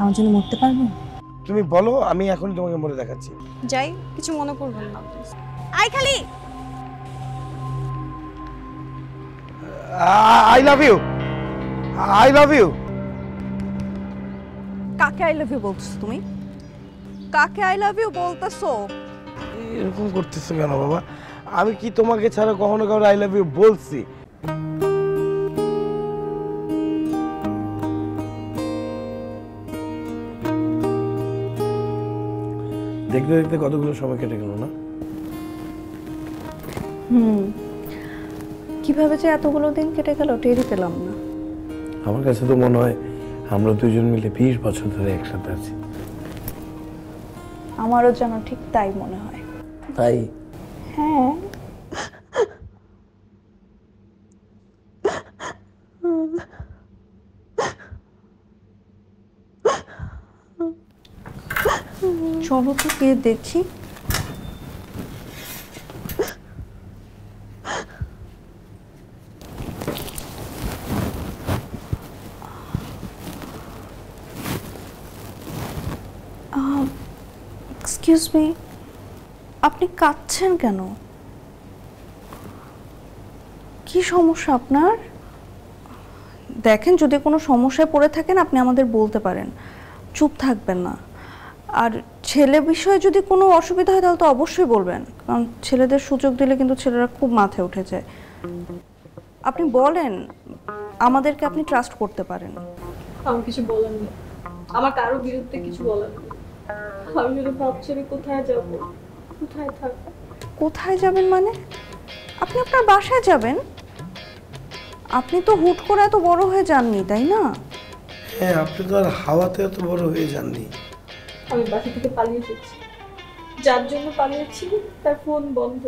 আমার জন্য মরতে পারবে? তুমি বলো, আমি এখন তোমাকে মরে দেখাচ্ছি। যাই, কিছু মনে করবেন না প্লিজ। আই খালি I love you, I love you. কাকে আই লাভ ইউ বলতেছো তুমি? কাকে আই লাভ ইউ বলতেছো? এরকম করতেছো কেন বাবা? আমি কি তোমাকে ছাড়া কখনো কারো আই লাভ ইউ বলছি? দেখতে দেখতে কতগুলো সময় কেটে গেল না? কিভাবে যে এতগুলো দিন কেটে গেল টেরই পেলাম না। আমার কাছে তো মনে হয় আমরা দুজন মিলে 20 বছর ধরে একসাথে আছি। আমারও যেন ঠিক তাই মনে হয়। তাই? হ্যাঁ। চলো তো গিয়ে দেখি। এক্সকিউজ মি, আপনি কাঁদছেন কেন? কি সমস্যা আপনার? দেখেন, যদি কোনো সমস্যায় পড়ে থাকেন আপনি আমাদের বলতে পারেন, চুপ থাকবেন না। আর ছেলে বিষয়ে যদি কোনো অসুবিধা হয় তাহলে তো অবশ্যই বলবেন, কারণ ছেলেদের সুযোগ দিলে কিন্তু ছেলেরা খুব মাথায় উঠে যায়। আপনি বলেন, আমাদেরকে আপনি ট্রাস্ট করতে পারেন। আমার কিছু বলার নেই, আমার কারো বিরুদ্ধে কিছু বলার নেই। আমি শুধু ভাবছি আমি কোথায় যাব, কোথায় থাকবো। কোথায় যাবেন মানে? আপনি আপনার বাসায় যাবেন। আপনি তো হুট করে এত বড় হয়ে যাননি, তাই না? হ্যাঁ, আপনি তো আর হাওয়াতে এত বড় হয়ে যাননি। আমি বাসা থেকে পালিয়ে এসেছি, যার জন্য পালিয়েছি তার ফোন বন্ধ,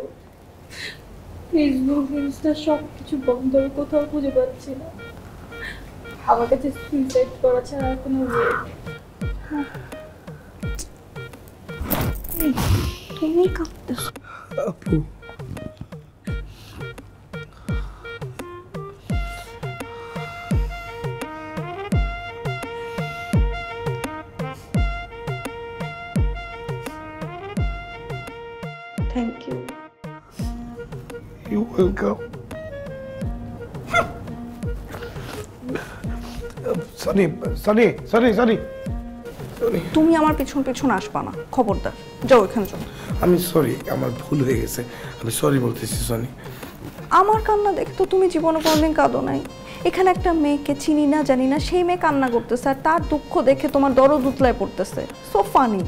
ফেসবুক, ইনস্টা সব কিছু বন্ধ, কোথাও খুঁজে পাচ্ছি না। আমার কাছে সুইসাইড করা ছাড়া আর কোনো ওয়ে নেই। তুমি কাঁদতেছো? আপু, thank you. You welcome. Sorry sorry sorry sorry sorry. তুমি আমার পিছন পিছন আসবা না, খবরদার। যাও এখানে যাও। আমি সরি, আমার ভুল হয়ে গেছে, আমি সরি বলতেছি। সরি। আমার কান্না দেখে তো তুমি জীবনে কোনোদিন কাঁদো নাই। এখানে একটা মেয়েকে চিনি না জানি না, সেই মেয়ে কান্না করতেছে আর তার দুঃখ দেখে তোমার দরদ উতলায় পড়তেছে। So funny.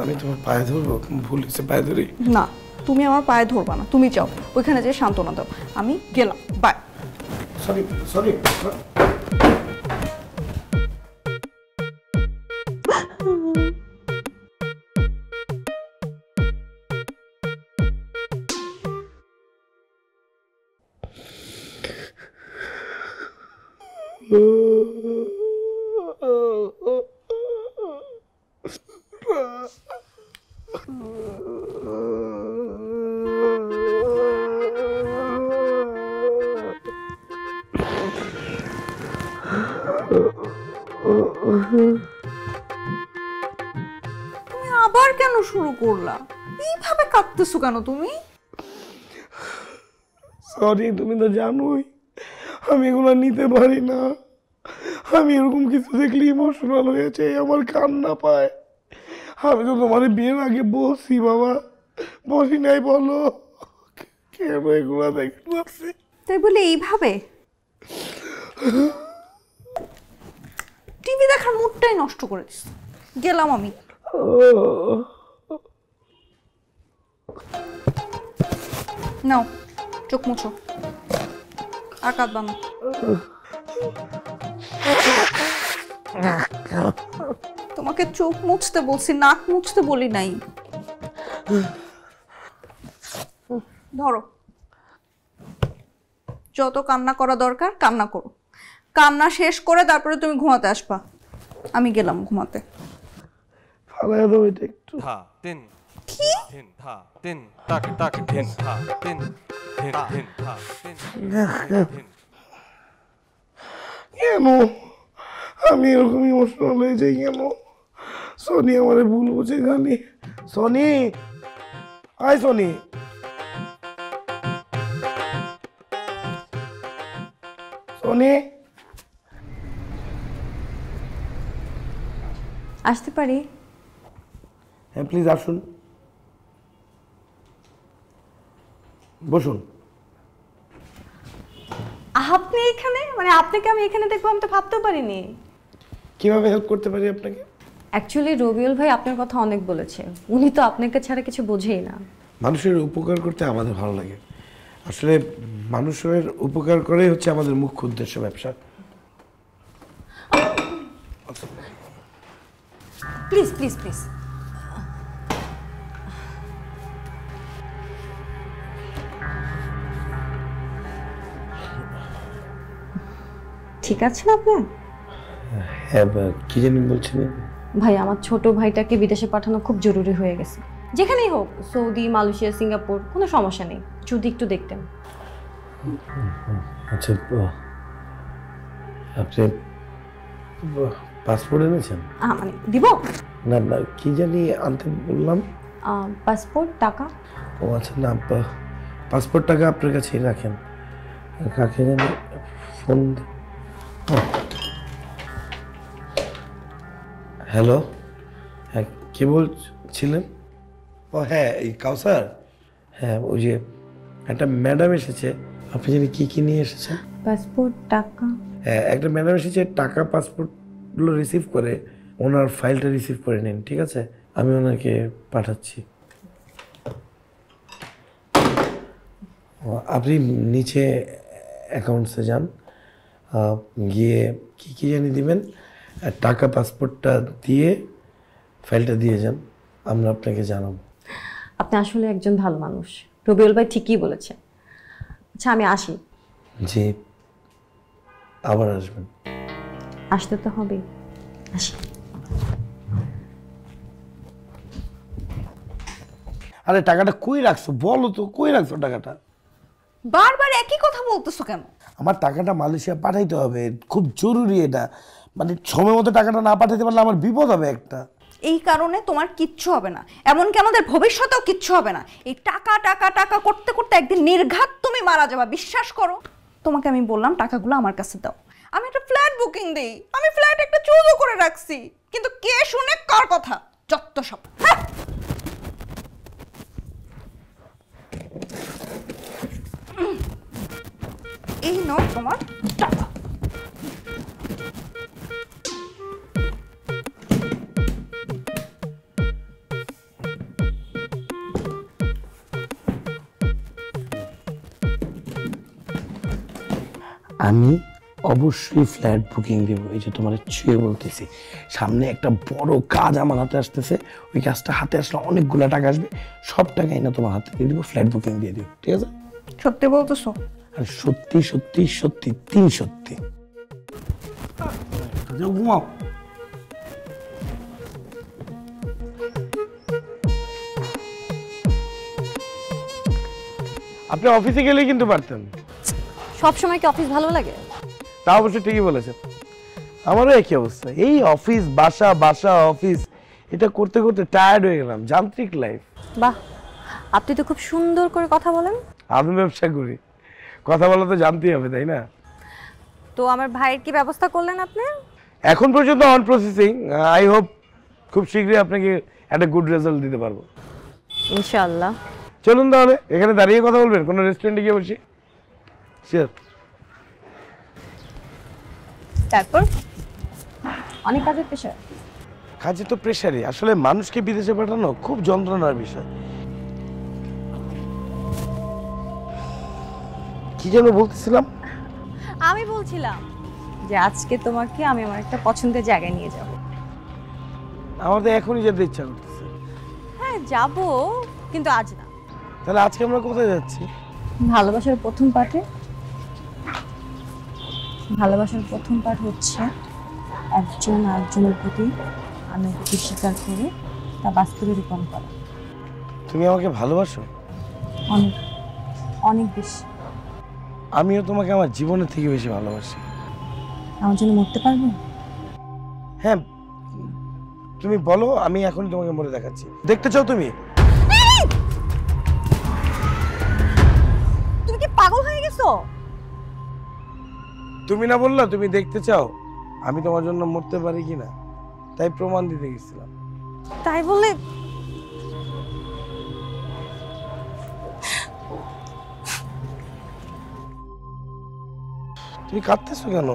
আমি তোমার পায়ে ধরবো? ভুল হয়েছে, পায়ে ধরি না, তুমি আমার পায়ে ধরবা না, তুমি যাও ওইখানে যেয়ে সান্ত্বনা দাও। আমি গেলাম, বাই। Sorry sorry. তুমি আবার কেন শুরু করলা? এইভাবে কাঁদতেছো কেন তুমি? সরি, তুমি তো জানোই আমি এগুলো নিতে পারি না। আমি এরকম কিছু দেখলে ইমোশনাল হয়ে যাই, আমার কান্না পায়। আমি তো তোমার বিয়ের আগে বলছি বাবা, বসি নাই? বলো কেন এগুলা দেখতে পাচ্ছি? তাই বলে এইভাবে টিভি দেখার মুডটাই নষ্ট করে দিস। গেলাম আমি। নাও, চোখ মুছো। আর কাঁদবা না। তোমাকে চোখ মুছতে বলছি, নাক মুছতে বলি নাই। ধরো, যত কান্না করা দরকার কান্না করো। কান্না শেষ করে তারপরে তুমি ঘুমাতে আসবা। আমি গেলাম ঘুমাতে। ফালাইয়া দাও এটা একটু। ধা তিন ধিন ধা তিন তাক তাক ধিন ধা তিন ধিন ধিন ধা তিন ধিন। কেন আমি এরকম ইমোশনাল হয়ে যাই কেন? সনি আমারে ভুল বুঝে জানি। সনি, আয় সনি। সনি, আসতে পারি? হ্যাঁ প্লিজ আসুন, বসুন। আপনি এখানে? মানে আপনাকে আমি এখানে দেখবো আমি তো ভাবতেও পারিনি। কিভাবে হেল্প করতে পারি আপনাকে? অ্যাকচুয়ালি রবিউল ভাই আপনার কথা অনেক বলেছে, উনি তো আপনাকে ছাড়া কিছু বোঝেই না। মানুষের উপকার করতে আমাদের ভালো লাগে, আসলে মানুষের উপকার করেই হচ্ছে আমাদের মুখ্য উদ্দেশ্য ব্যবসা। Please please please. ঠিক আছেন আপনার? হ্যাঁ, কি জানি বলছিলেন? ভাই আমার ছোট ভাইটাকে বিদেশে পাঠানো খুব জরুরি হয়ে গেছে, যেখানেই হোক, সৌদি, মালয়েশিয়া, সিঙ্গাপুর, কোনো সমস্যা নেই, যদি একটু দেখতেন। আচ্ছা, আপনি পাসপোর্ট এনেছেন? মানে দিব? না না, কি জানি আনতে বললাম। পাসপোর্ট, টাকা। ও আচ্ছা, না পাসপোর্ট টাকা আপনার কাছেই রাখেন। কাকে জানি ফোন। হ্যালো, হ্যাঁ কে বলছিলেন? ও হ্যাঁ, এই কাউসার। হ্যাঁ, ওই যে একটা ম্যাডাম এসেছে, আপনি জানি কি কি নিয়ে এসেছেন? পাসপোর্ট, টাকা। হ্যাঁ, একটা ম্যাডাম এসেছে, টাকা পাসপোর্টগুলো রিসিভ করে ওনার ফাইলটা রিসিভ করে নিন, ঠিক আছে? আমি ওনাকে পাঠাচ্ছি। আপনি নিচে অ্যাকাউন্টসে যান, গিয়ে কি কি জানি দিবেন, আর টাকা পাসপোর্টটা দিয়ে ফাইলটা দিয়ে যান, আমরা আপনাকে জানাবো। আপনি আসলে একজন ভালো মানুষ, রবিউল ভাই ঠিকই বলেছে। আচ্ছা আমি আসি। জি, আবার আসবেন। আসতে তো হবে, আসি। আরে টাকাটা কই রাখছো বলো তো, কই রাখছো টাকাটা? বারবার একই কথা বলতেছো কেন? আমার টাকাটা মালয়েশিয়া পাঠাইতে হবে, খুব জরুরি এটা। মানে সময় মতো টাকাটা না পাঠাতে পারলে আমার বিপদ হবে একটা। এই কারণে তোমার কিচ্ছু হবে না, এমনকি আমাদের ভবিষ্যতেও কিচ্ছু হবে না। এই টাকা টাকা টাকা করতে করতে একদিন নির্ঘাত তুমি মারা যাবা, বিশ্বাস করো। তোমাকে আমি বললাম টাকাগুলো আমার কাছে দাও, আমি একটা ফ্ল্যাট বুকিং দেই, আমি ফ্ল্যাট একটা চুজও করে রাখছি, কিন্তু কে শুনে কার কথা, যত সব। হ্যাঁ। এই নাও তোমার টাকা। আমি অবশ্যই ফ্ল্যাট বুকিং দেব, এই যে তোমার ছুঁয়ে বলতেছি। সামনে একটা বড় কাজ আমার হাতে আসতেছে, ওই কাজটা হাতে আসলে অনেকগুলো টাকা আসবে, সব টাকাই না তোমার হাতে দিয়ে দিব, ফ্ল্যাট বুকিং দিয়ে দিও, ঠিক আছে? সত্যি বলতেছো? আর সত্যি সত্যি সত্যি, 3 সত্যি। ঘুমাও। আপনি অফিসে গেলেই কিন্তু পারতেন। সব সময় কি অফিস ভালো লাগে? তা অবশ্যই ঠিকই বলেছেন, আমারও একই অবস্থা। এই অফিস বাসা, বাসা অফিস, এটা করতে করতে টায়ার্ড হয়ে গেলাম, যান্ত্রিক লাইফ। বাহ, আপনি তো খুব সুন্দর করে কথা বলেন। আমি ব্যবসা করি, কথা বলা তো জানতেই হবে, তাই না? তো আমার ভাইয়ের কি ব্যবস্থা করলেন আপনি? এখন পর্যন্ত অন প্রসেসিং, আই হোপ খুব শীঘ্রই আপনাকে একটা গুড রেজাল্ট দিতে পারবো ইনশাআল্লাহ। চলুন তাহলে, এখানে দাঁড়িয়ে কথা বলবেন, কোনো রেস্টুরেন্টে গিয়ে বসি। শিওর। তারপর অনেক কাজের প্রেশার? কাজে তো প্রেশারই, আসলে মানুষকে বিদেশে পাঠানো খুব যন্ত্রণার বিষয়। কি যেন বলতেছিলাম? আমি বলছিলাম যে আজকে তোমাকে আমি আমার একটা পছন্দের জায়গায় নিয়ে যাব। আমার তো এখনই যেতে ইচ্ছা করতেছে। হ্যাঁ যাব, কিন্তু আজ না। তাহলে আজকে আমরা কোথায় যাচ্ছি? ভালোবাসার প্রথম পাঠে। ভালোবাসার প্রথম পাঠ হচ্ছে একজন আরেকজনের প্রতি অনুভূতি স্বীকার করে তা বাস্তবে রূপণ করা। তুমি আমাকে ভালোবাসো? অনেক অনেক বেশি। আমিও তোমাকে আমার জীবনের থেকে বেশি ভালোবাসি। আমার জন্য মরতে পারবে? হ্যাঁ, তুমি বলো, আমি এখন তোমাকে মরে দেখাচ্ছি। দেখতে চাও তুমি? তুমি কি পাগল হয়ে গেছো? তুমি না বললা তুমি দেখতে চাও আমি তোমার জন্য মরতে পারি কিনা, তাই প্রমাণ দিতে গেছিলাম। তাই বলে তুমি কাঁদতেছো কেন?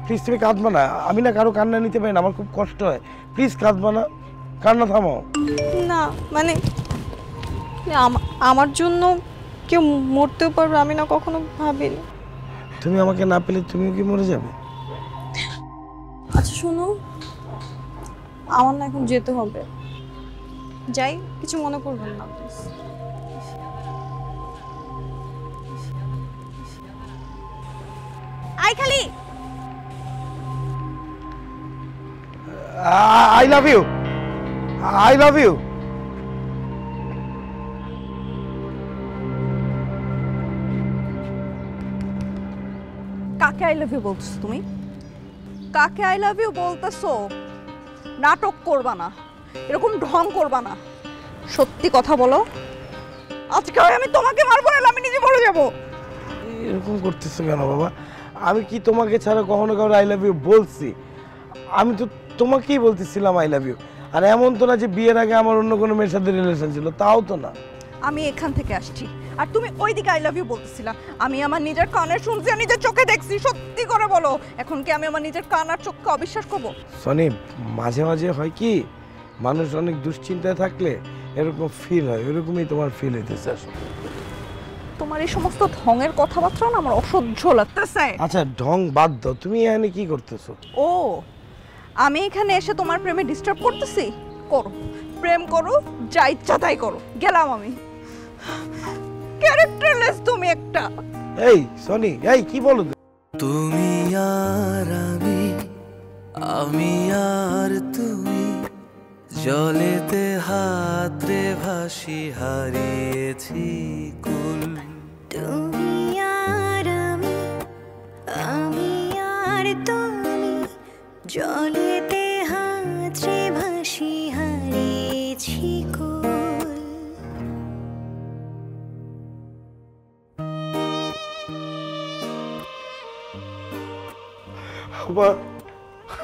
প্লিজ তুমি কাঁদবা না, আমি না কারো কান্না নিতে পারি না, আমার খুব কষ্ট হয়। প্লিজ কাঁদবা না, কান্না থামাও। না মানে আমার জন্য কেউ মরতেও পারবে আমি না কখনো ভাবিনি। তুমি আমাকে না পেলে তুমিও কি মরে যাবে? আচ্ছা শোনো, আমার না এখন যেতে হবে, যাই, কিছু মনে করবেন না প্লিজ। আই খালি I love you, I love you. কাকে আই লাভ ইউ বলতেছো তুমি? কাকে আই লাভ ইউ বলতেছো? নাটক করবা না, এরকম ঢং করবা না, সত্যি কথা বলো। আজকে আমি তোমাকে মারবো না, আমি নিজে মরে যাবো। এরকম করতেছো কেন বাবা? আমি কি তোমাকে ছাড়া কখনো কারো আই লাভ ইউ বলছি? আমি তো তোমাকেই বলতেছিলাম আই লাভ ইউ। আর এমন তো না যে বিয়ের আগে আমার অন্য কোনো মেয়ের সাথে রিলেশন ছিল, তাও তো না। আমি এখান থেকে আসছি আর তুমি ওইদিকে আই লাভ ইউ বলতেছিলা। আমি আমার নিজের কানে শুনছি আর নিজের চোখে দেখছি, সত্যি করে বলো, এখন কি আমি আমার নিজের কান আর চোখকে অবিশ্বাস করবো? সনি, মাঝে মাঝে হয় কি মানুষ অনেক দুশ্চিন্তায় থাকলে এরকম ফিল হয়, এরকমই তোমার ফিল হইতেছে আসলে। তোমার এই সমস্ত ঢঙের কথাবার্তা না আমার অসহ্য লাগতেছে। আচ্ছা ঢং বাদ দাও, তুমি এখানে কি করতেছো? ও, আমি এখানে এসে তোমার প্রেমে ডিস্টার্ব করতেছি? করো, প্রেম করো, যা ইচ্ছা তাই করো, গেলাম আমি। ক্যারেক্টারলেস তুমি একটা। এই সনি, এই কি বলো তুমি? তুমি আর আমি আর তুমি, জলেতে হাতরে ভাসি হারিয়েছি কুল। তুমি আর আমি আর তুমি, জলেতে হাতরে ভাসি হারিয়েছি কুল।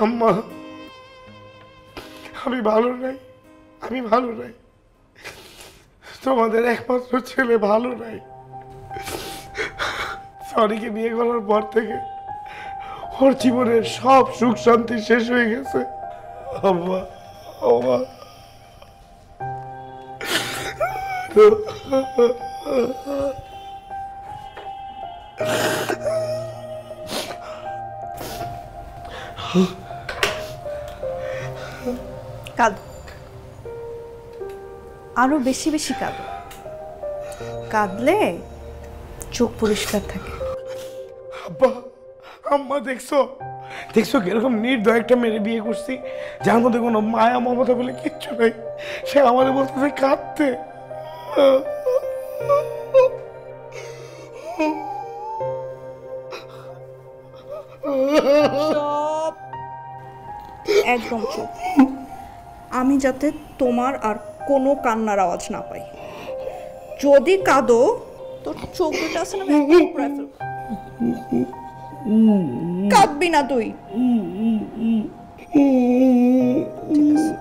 আম্মা, আমি ভালো নাই, আমি ভালো নাই। তোমাদের একমাত্র ছেলে ভালো নাই। সনিকে বিয়ে করার পর থেকে ওর জীবনের সব সুখ শান্তি শেষ হয়ে গেছে। আম্মা, আম্মা। কাঁদো, আরো বেশি বেশি কাঁদো। কাঁদলে চোখ পরিষ্কার থাকে। আব্বা, আম্মা, দেখছো দেখছো কিরকম নির্দয় একটা মেরে বিয়ে করছি, যার মধ্যে কোনো মায়া মমতা বলে কিচ্ছু নাই। সে আমাদের বলতেছে কাঁদতে। চুপ, একদম চুপ। আমি যাতে তোমার আর কোনো কান্নার আওয়াজ না পাই। যদি কাঁদো তোর চোখ দুটো আছে না, আমি একদম উপড়ায় ফেলবো। কাঁদবি না তুই? ঠিক আছে।